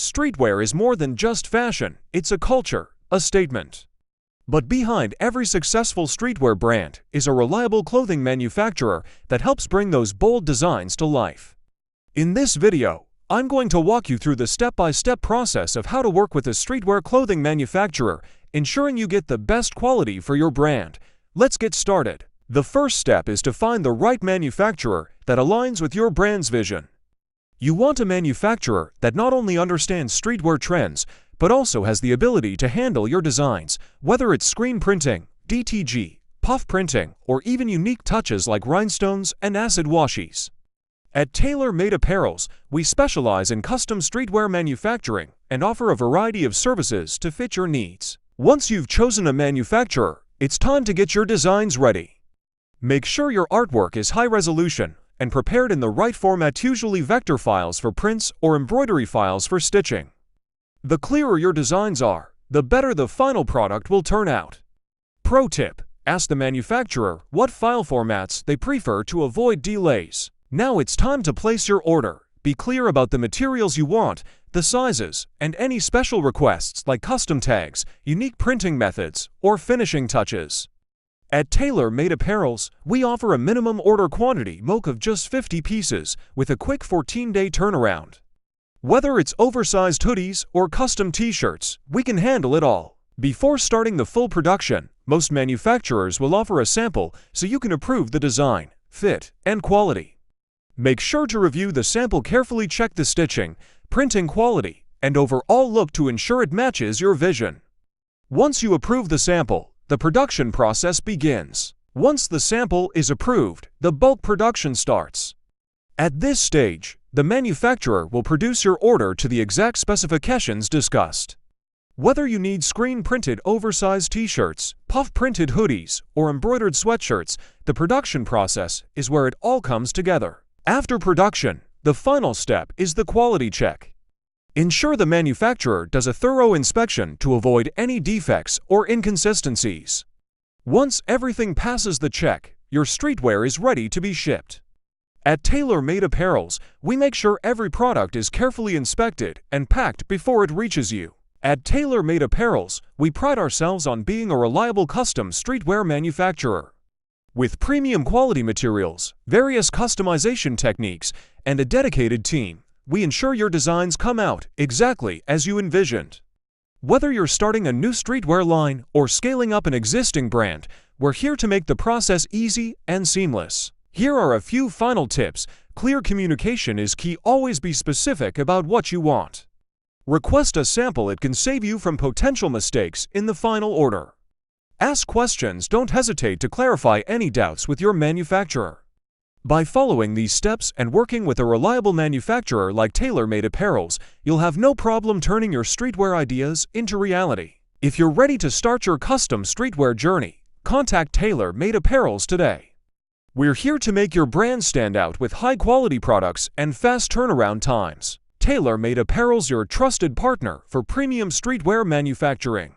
Streetwear is more than just fashion, it's a culture, a statement. But behind every successful streetwear brand is a reliable clothing manufacturer that helps bring those bold designs to life. In this video, I'm going to walk you through the step-by-step process of how to work with a streetwear clothing manufacturer, ensuring you get the best quality for your brand. Let's get started. The first step is to find the right manufacturer that aligns with your brand's vision. You want a manufacturer that not only understands streetwear trends, but also has the ability to handle your designs, whether it's screen printing, DTG, puff printing, or even unique touches like rhinestones and acid washes. At Tailor Made Apparels, we specialize in custom streetwear manufacturing and offer a variety of services to fit your needs. Once you've chosen a manufacturer, it's time to get your designs ready. Make sure your artwork is high resolution and prepared in the right format, usually vector files for prints or embroidery files for stitching. The clearer your designs are, the better the final product will turn out. Pro tip: ask the manufacturer what file formats they prefer to avoid delays. Now it's time to place your order. Be clear about the materials you want, the sizes, and any special requests like custom tags, unique printing methods, or finishing touches. At Tailor Made Apparels, we offer a minimum order quantity MOQ of just 50 pieces with a quick 14-day turnaround. Whether it's oversized hoodies or custom t-shirts, we can handle it all. Before starting the full production, most manufacturers will offer a sample so you can approve the design, fit, and quality. Make sure to review the sample carefully, check the stitching, printing quality, and overall look to ensure it matches your vision. Once you approve the sample, the production process begins. Once the sample is approved, the bulk production starts. At this stage, the manufacturer will produce your order to the exact specifications discussed. Whether you need screen-printed oversized t-shirts, puff-printed hoodies, or embroidered sweatshirts, the production process is where it all comes together. After production, the final step is the quality check. Ensure the manufacturer does a thorough inspection to avoid any defects or inconsistencies. Once everything passes the check, your streetwear is ready to be shipped. At Tailor Made Apparels, we make sure every product is carefully inspected and packed before it reaches you. At Tailor Made Apparels, we pride ourselves on being a reliable custom streetwear manufacturer. With premium quality materials, various customization techniques, and a dedicated team, we ensure your designs come out exactly as you envisioned. Whether you're starting a new streetwear line or scaling up an existing brand, we're here to make the process easy and seamless. Here are a few final tips. Clear communication is key. Always be specific about what you want. Request a sample. It can save you from potential mistakes in the final order. Ask questions. Don't hesitate to clarify any doubts with your manufacturer. By following these steps and working with a reliable manufacturer like Tailor Made Apparels, you'll have no problem turning your streetwear ideas into reality. If you're ready to start your custom streetwear journey, contact Tailor Made Apparels today. We're here to make your brand stand out with high-quality products and fast turnaround times. Tailor Made Apparels, your trusted partner for premium streetwear manufacturing.